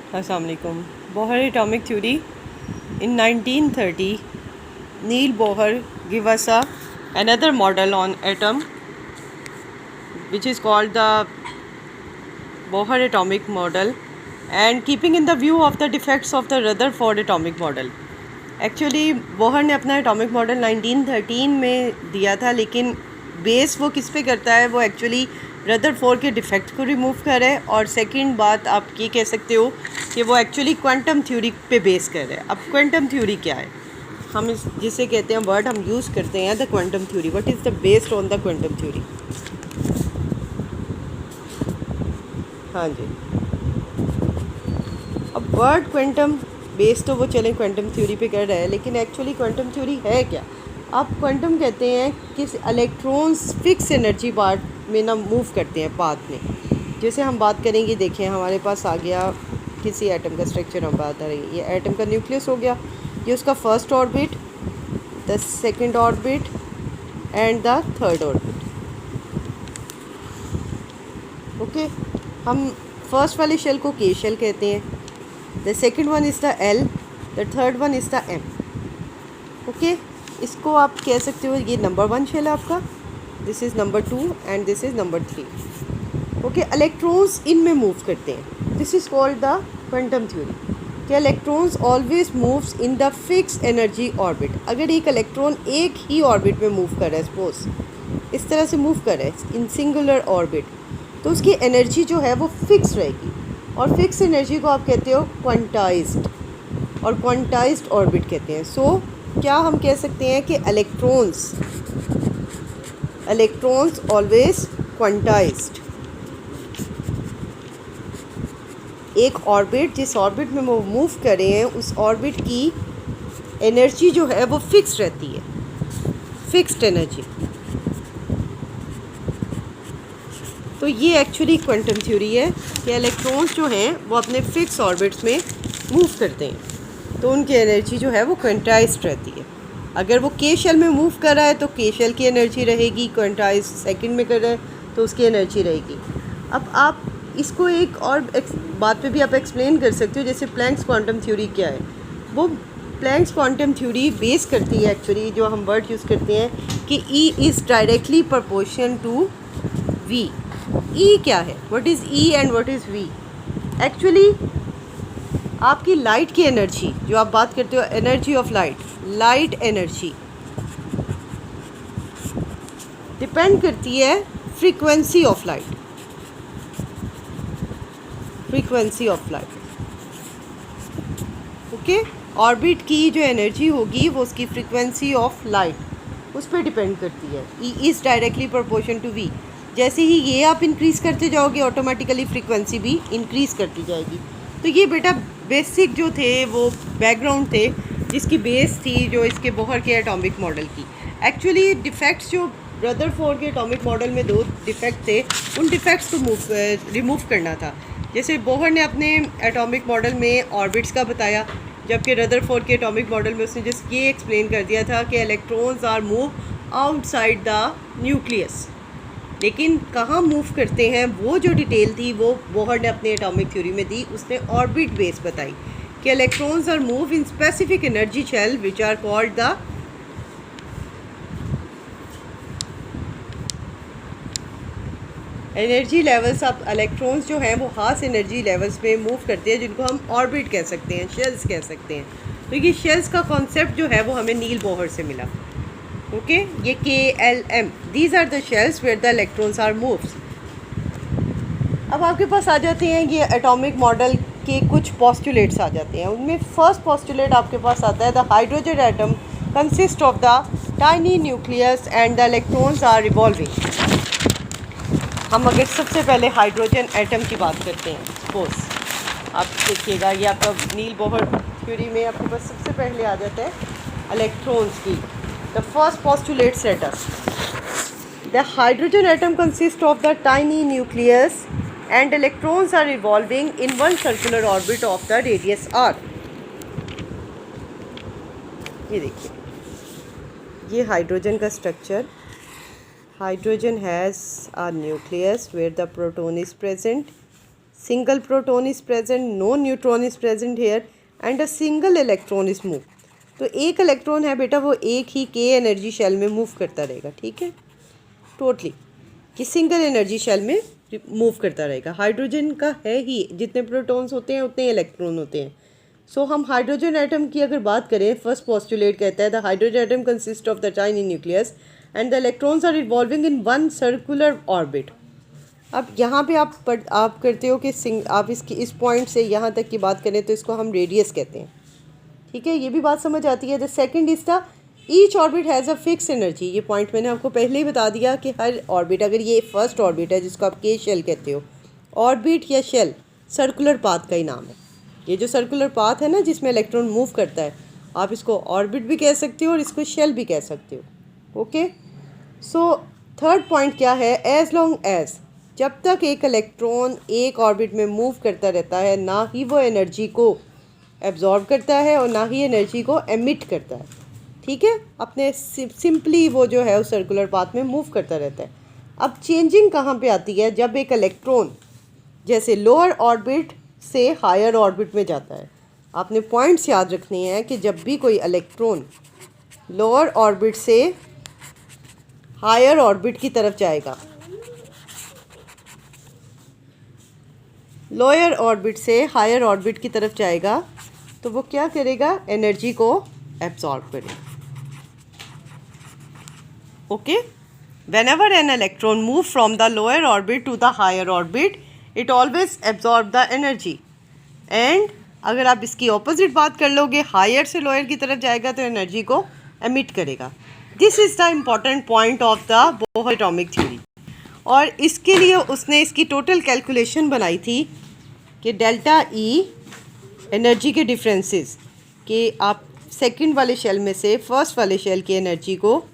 अस्सलाम वालेकुम। Bohr atomic theory in 1930 Neil Bohr gave us another model on atom which is called the Bohr atomic model, and keeping in the view of the defects of the Rutherford atomic model. Actually Bohr ने अपना atomic model 1913 में दिया था, लेकिन base वो किस पे करता है, वो एक्चुअली रदरफोर्ड के डिफेक्ट को रिमूव करे। और सेकंड बात आप ये कह सकते हो कि वो एक्चुअली क्वांटम थ्योरी पे बेस कर रहा है। अब क्वांटम थ्योरी क्या है, हम इस जिसे कहते हैं वर्ड हम यूज़ करते हैं the quantum theory. What is the based on the quantum theory? हाँ जी, अब वर्ड क्वांटम बेस तो वो चलें क्वांटम थ्योरी पे कर रहा है, लेकिन एक्चुअली क्वांटम थ्योरी है क्या? आप क्वांटम कहते हैं कि इलेक्ट्रॉन्स फिक्स एनर्जी पार्ट में ना मूव करते हैं पाथ में। जैसे हम बात करेंगे, देखें हमारे पास आ गया किसी एटम का स्ट्रक्चर, हम बात करेंगे ये एटम का न्यूक्लियस हो गया, ये उसका first orbit, the second orbit and the third orbit. Okay, हम फर्स्ट वाले शेल को के शेल कहते हैं, the second one is the L, the third one is the M. Okay, इसको आप कह सकते हो ये नंबर 1 शेल है आपका, this is number 2 and this is number 3। Okay, electrons इनमें मूव करते हैं, this is called the quantum theory कि electrons always moves in the fix energy orbit. अगर एक इलेक्ट्रॉन एक ही ऑर्बिट में मूव कर रहा है, सपोज इस तरह से मूव कर रहा है इन सिंगुलर ऑर्बिट, तो उसकी एनर्जी जो है वो फिक्स रहेगी, और फिक्स एनर्जी को आप कहते हो क्वांटाइज्ड, और क्वांटाइज्ड ऑर्बिट कहते हैं। सो क्या हम कह सकते हैं कि इलेक्ट्रॉन्स ऑलवेज क्वांटाइज्ड। एक ऑर्बिट, जिस ऑर्बिट में वो मूव कर रहे हैं, उस ऑर्बिट की एनर्जी जो है वो फिक्स रहती है, फिक्स्ड एनर्जी। तो ये एक्चुअली क्वांटम थ्योरी है कि इलेक्ट्रॉन्स जो हैं वो अपने फिक्स ऑर्बिट्स में मूव करते हैं, तो उनकी एनर्जी जो है वो क्वांटाइज्ड रहती है। अगर वो के शेल में मूव कर रहा है तो के शेल की एनर्जी रहेगी, क्वांटाइज सेकंड में कर रहा है तो उसकी एनर्जी रहेगी। अब आप इसको एक और बात पे भी आप एक्सप्लेन कर सकते हो, जैसे प्लैंक्स क्वांटम थ्योरी क्या है। वो प्लैंक्स क्वांटम थ्योरी बेस करती है एक्चुअली, जो हम वर्ड यूज़ करते हैं कि E is directly proportion to V. E क्या है, what is E and what is V? Actually आपकी लाइट की एनर्जी जो आप बात करते हो, energy of light, light energy depend करती है frequency of light, frequency of light. Okay, orbit की जो एनर्जी होगी वो उसकी फ्रीक्वेंसी ऑफ लाइट उस पर डिपेंड करती है। E is directly proportion to V. जैसे ही ये आप इंक्रीज़ करते जाओगे, ऑटोमेटिकली फ्रीक्वेंसी भी इंक्रीज़ करती जाएगी। तो ये बेटा बेसिक जो थे वो बैकग्राउंड थे, जिसकी बेस थी जो इसके बोहर के एटॉमिक मॉडल की। एक्चुअली डिफेक्ट्स जो रदरफोर्ड के एटॉमिक मॉडल में 2 डिफेक्ट थे, उन डिफेक्ट्स को रिमूव करना था। जैसे बोहर ने अपने एटॉमिक मॉडल में ऑर्बिट्स का बताया, जबकि रदरफोर्ड के एटॉमिक मॉडल में उसने जस्ट ये एक्सप्लेन कर दिया था कि electrons are move outside the nucleus. लेकिन कहाँ मूव करते हैं, वो जो डिटेल थी वो बोहर ने अपने एटॉमिक थ्योरी में दी। उसने ऑर्बिट बेस बताई कि electrons are move in specific energy shell which are called the energy levels. अब इलेक्ट्रॉन्स जो हैं वो खास एनर्जी लेवल्स पे मूव करते हैं, जिनको हम ऑर्बिट कह सकते हैं, शेल्स कह सकते हैं। तो ये शेल्स का कॉन्सेप्ट जो है वो हमें नील बोहर से मिला। ओके, ये KLM, these are the shells where the electrons are moves. अब आपके पास आ जाते हैं ये एटॉमिक मॉडल के कुछ पोस्टुलेट्स आ जाते हैं। उनमें फर्स्ट पोस्टुलेट आपके पास आता है the hydrogen atom consist of the tiny nucleus and the electrons are revolving. हम अगर सबसे पहले हाइड्रोजन एटम की बात करते हैं, सपोज आप देखिएगा ये आपका नील बोहर थ्योरी में आपके पास सबसे पहले आ जाता है इलेक्ट्रॉन्स की। The first postulate said us the hydrogen atom consists of the tiny nucleus and electrons are revolving in one circular orbit of the radius r। ये देखिए, ये हाइड्रोजन का structure. Hydrogen has a nucleus where the proton is present, single proton is present, no neutron is present here and a single electron is moved. तो एक electron है बेटा वो एक ही के एनर्जी शेल में मूव करता रहेगा, ठीक है, टोटली कि सिंगल एनर्जी शेल में मूव करता रहेगा. हाइड्रोजन का है ही, जितने प्रोटॉन्स होते हैं उतने इलेक्ट्रॉन होते हैं. सो हम हाइड्रोजन एटम की अगर बात करें, फर्स्ट पोस्टुलेट कहता है the hydrogen atom consist of the tiny nucleus and the electrons are revolving in one circular orbit. अब यहाँ पे आप करते हो कि आप इसकी इस पॉइंट से यहाँ तक की बात करें तो इसको हम रेडियस कहते हैं, ठीक है, ये भी बात समझ आती है. The second is the each orbit has a fix energy. ये पॉइंट मैंने आपको पहले ही बता दिया कि हर ऑर्बिट, अगर ये फर्स्ट ऑर्बिट है जिसको आप के शेल कहते हो, ऑर्बिट या शेल सर्कुलर पाथ का ही नाम है. ये जो सर्कुलर पाथ है ना जिसमें इलेक्ट्रॉन मूव करता है, आप इसको ऑर्बिट भी कह सकते हो और इसको शेल भी कह सकते हो. ओके, सो थर्ड पॉइंट क्या है, एज लॉन्ग एज, जब तक एक इलेक्ट्रॉन एक ऑर्बिट में मूव करता रहता है ना ही वो एनर्जी को एब्जॉर्ब करता है और ना ही एनर्जी को एमिट करता है, ठीक है, अपने सिंपली वो जो है उस सर्कुलर पाथ में मूव करता रहता है. अब चेंजिंग कहाँ पे आती है, जब एक इलेक्ट्रॉन जैसे लोअर ऑर्बिट से हायर ऑर्बिट में जाता है. आपने पॉइंट्स याद रखने हैं कि जब भी कोई इलेक्ट्रॉन लोअर ऑर्बिट से हायर ऑर्बिट की तरफ जाएगा, लोअर ऑर्बिट से हायर ऑर्बिट की तरफ जाएगा, तो वो क्या करेगा, एनर्जी को एब्जॉर्ब करेगा. Okay, whenever an electron move from the lower orbit to the higher orbit, it always absorb the energy. And अगर आप इसकी ऑपोजिट बात कर लोगे, हायर से लोअर की तरफ जाएगा तो एनर्जी को एमिट करेगा. This is the important point of the Bohr atomic theory. और इसके लिए उसने इसकी टोटल कैलकुलेशन बनाई थी कि डेल्टा ई एनर्जी के डिफरेंसेस, कि आप सेकंड वाले शेल में से फर्स्ट वाले शेल की एनर्जी को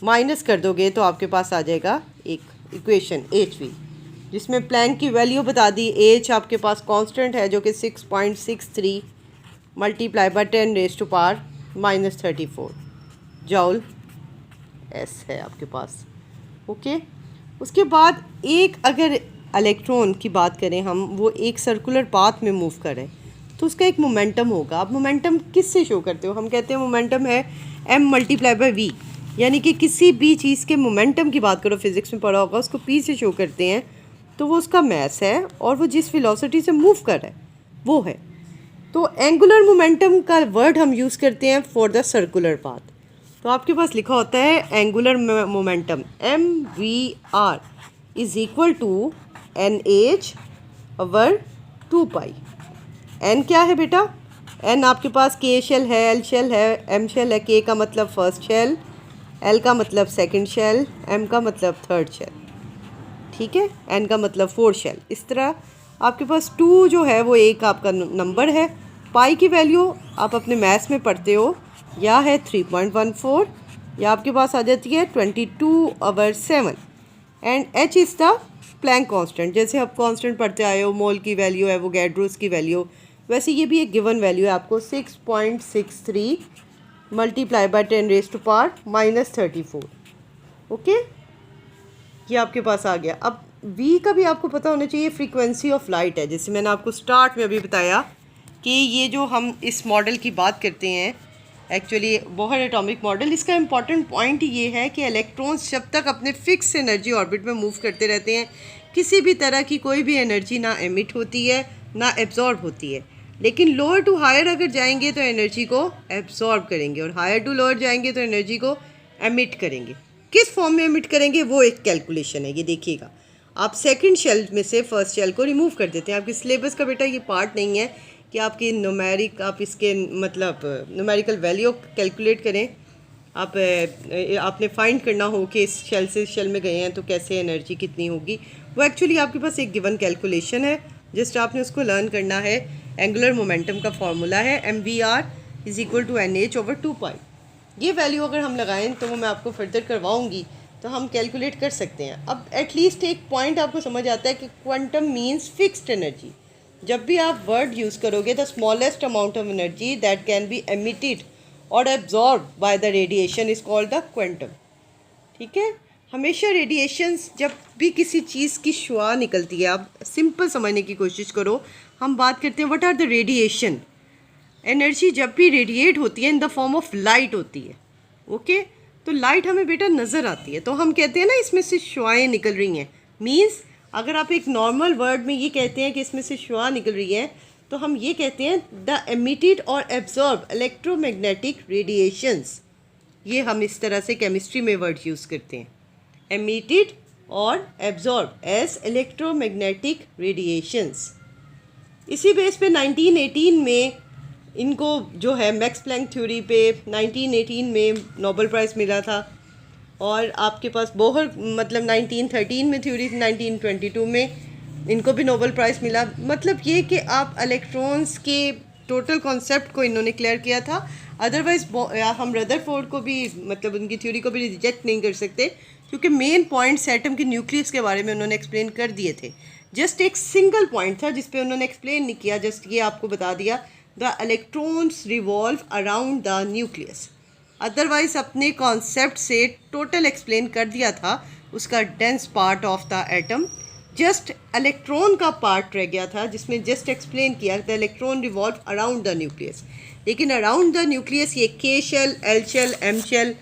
माइनस कर दोगे तो आपके पास आ जाएगा एक इक्वेशन एच वी, जिसमें प्लैंक की वैल्यू बता दी. एच आपके पास कांस्टेंट है जो कि 6.63 मल्टीप्लाई बाय 10⁻⁻34 जॉल एस है आपके पास. ओके, उसके बाद एक अगर इलेक्ट्रॉन की बात करें हम, वो एक सर्कुलर पाथ में मूव करे तो उसका एक मोमेंटम होगा. आप मोमेंटम किस से शो करते हो, हम कहते हैं मोमेंटम है m मल्टीप्लाई बाय v, यानी कि किसी भी चीज़ के मोमेंटम की बात करो, फिज़िक्स में पढ़ा होगा, उसको p से शो करते हैं तो वो उसका मैस है और वो जिस वेलोसिटी से मूव कर रहा है वो है. तो एंगुलर मोमेंटम का वर्ड हम यूज़ करते हैं फॉर द सर्कुलर पाथ. तो आपके पास लिखा होता है angular momentum mvr is equal to nh/2π. n क्या है बेटा, n आपके पास के शेल है, एल शेल है, एम शेल है. के का मतलब फर्स्ट शेल, एल का मतलब सेकंड शेल, एम का मतलब थर्ड शेल, ठीक है, एन का मतलब फोर्थ शेल. इस तरह आपके पास 2 जो है वो एक आपका नंबर है. पाई की वैल्यू आप अपने मैथ्स में पढ़ते हो, या है 3.14 या आपके पास आ जाती है 22/7. And H is the plank constant. जैसे आप कांस्टेंट पढ़ते आए हो, मोल की वैल्यू है वो गैड्रोस की वैल्यू, वैसे ये भी एक गिवन वैल्यू है आपको 6.63 मल्टीप्लाई बाय 10⁻⁻34. ओके, ये आपके पास आ गया. अब v का भी आपको पता होना चाहिए, फ्रीक्वेंसी ऑफ लाइट है. जैसे मैंने आपको स्टार्ट में अभी बताया कि ये जो हम इस मॉडल की बात करते हैं, एक्चुअली बोहर एटॉमिक मॉडल, इसका इम्पॉर्टेंट पॉइंट ये है कि इलेक्ट्रॉन्स जब तक अपने फिक्स एनर्जी ऑर्बिट में मूव करते रहते हैं, किसी भी तरह की कोई भी एनर्जी ना एमिट होती है ना एब्जॉर्ब होती है. लेकिन लोअर टू हायर अगर जाएंगे तो एनर्जी को एब्जॉर्ब करेंगे और हायर टू लोअर जाएंगे तो एनर्जी को एमिट करेंगे. किस फॉर्म में एमिट करेंगे वो एक कैलकुलेशन है. ये देखिएगा, आप सेकंड शेल में से फर्स्ट शेल को रिमूव कर देते हैं. आपके सिलेबस का बेटा ये पार्ट नहीं है कि आपकी न्यूमेरिक, आप इसके मतलब न्यूमेरिकल वैल्यू कैलकुलेट करें. आपने फाइंड करना हो कि इस शेल से इस शेल में गए हैं तो कैसे एनर्जी कितनी होगी. वो एक्चुअली आपके पास एक गिवन कैलकुलेशन है, जस्ट आपने उसको लर्न करना है. एंगुलर मोमेंटम का फॉर्मूला है mvr is equal to nh/2π. ये वैल्यू अगर हम लगाएं तो वो मैं आपको फर्दर करवाऊंगी, तो हम कैलकुलेट कर सकते हैं. अब एटलीस्ट एक पॉइंट आपको समझ आता है कि क्वांटम मीन्स फिक्स्ड एनर्जी. जब भी आप वर्ड यूज़ करोगे, the smallest amount of energy that can be emitted और absorb by the radiation is called the quantum. ठीक है, हमेशा रेडिएशंस जब भी किसी चीज़ की शुआ निकलती है, आप सिंपल समझने की कोशिश करो, हम बात करते हैं what are the radiation. Energy जब भी रेडिएट होती है in the form of light होती है, ओके। तो लाइट हमें बेटा नज़र आती है, तो हम कहते हैं ना इसमें से शुआएँ निकल रही हैं। मीन्स अगर आप एक नॉर्मल वर्ड में ये कहते हैं कि इसमें से शुआ निकल रही है, तो हम ये कहते हैं द एमिटेड और एब्जॉर्ब इलेक्ट्रोमैग्नेटिक रेडिएशंस। ये हम इस तरह से केमिस्ट्री में वर्ड यूज़ करते हैं, एमिटेड और एब्जॉर्ब एज इलेक्ट्रोमैग्नेटिक रेडिएशंस। इसी बेस पे 1918 में इनको जो है मैक्स प्लैंक थ्योरी पे 1918 में नोबेल प्राइज़ मिला था। और आपके पास बोहर मतलब 1913 में थ्योरी, 1922 में इनको भी नोबेल प्राइज़ मिला। मतलब ये कि आप इलेक्ट्रॉन्स के टोटल कॉन्सेप्ट को इन्होंने क्लियर किया था। अदरवाइज़ हम रदरफोर्ड को भी मतलब उनकी थ्योरी को भी रिजेक्ट नहीं कर सकते, क्योंकि मेन पॉइंट्स एटम के न्यूक्लियस के बारे में उन्होंने एक्सप्लेन कर दिए थे। जस्ट एक सिंगल पॉइंट था जिस पे उन्होंने एक्सप्लेन नहीं किया, जस्ट ये आपको बता दिया the electrons revolve around the nucleus. Otherwise अपने कॉन्सेप्ट से टोटल एक्सप्लेन कर दिया था उसका dense part of the atom. Just electron का पार्ट रह गया था जिसमें जस्ट एक्सप्लेन किया the electron revolve around the nucleus. लेकिन अराउंड द न्यूक्लियस ये K shell, L shell, M shell,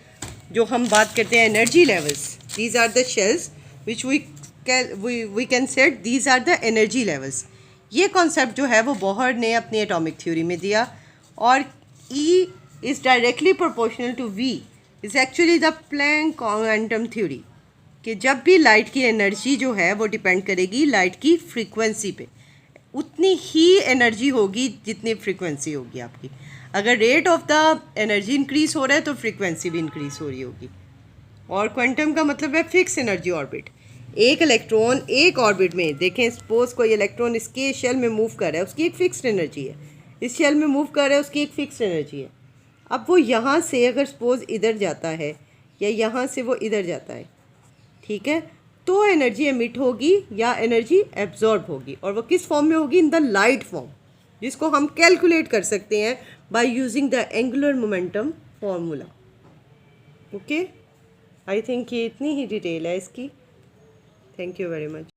जो हम बात करते हैं energy levels, these are the shells which we can set these are the energy levels. ये concept जो है वो बोहर ने अपनी एटॉमिक थ्योरी में दिया। और E is directly proportional to V is actually the Planck quantum theory, कि जब भी लाइट की एनर्जी जो है वो डिपेंड करेगी लाइट की फ्रीक्वेंसी पे। उतनी ही एनर्जी होगी जितनी फ्रीक्वेंसी होगी आपकी। अगर rate of the energy increase हो रहा है तो फ्रीक्वेंसी भी इंक्रीज़ हो रही होगी। और क्वांटम का मतलब है फिक्स एनर्जी ऑर्बिट। एक इलेक्ट्रॉन एक ऑर्बिट में, देखें सपोज कोई इलेक्ट्रॉन इसके शेल में मूव कर रहा है, उसकी एक फिक्स्ड एनर्जी है। इस शेल में मूव कर रहा है, उसकी एक फिक्स्ड एनर्जी है। अब वो यहाँ से अगर सपोज इधर जाता है या यहाँ से वो इधर जाता है, ठीक है, तो एनर्जी एमिट होगी या एनर्जी एब्जॉर्ब होगी। और वो किस फॉर्म में होगी? इन द लाइट फॉर्म, जिसको हम कैलकुलेट कर सकते हैं by using the angular momentum formula. Okay, I think ये इतनी ही डिटेल है इसकी। Thank you very much.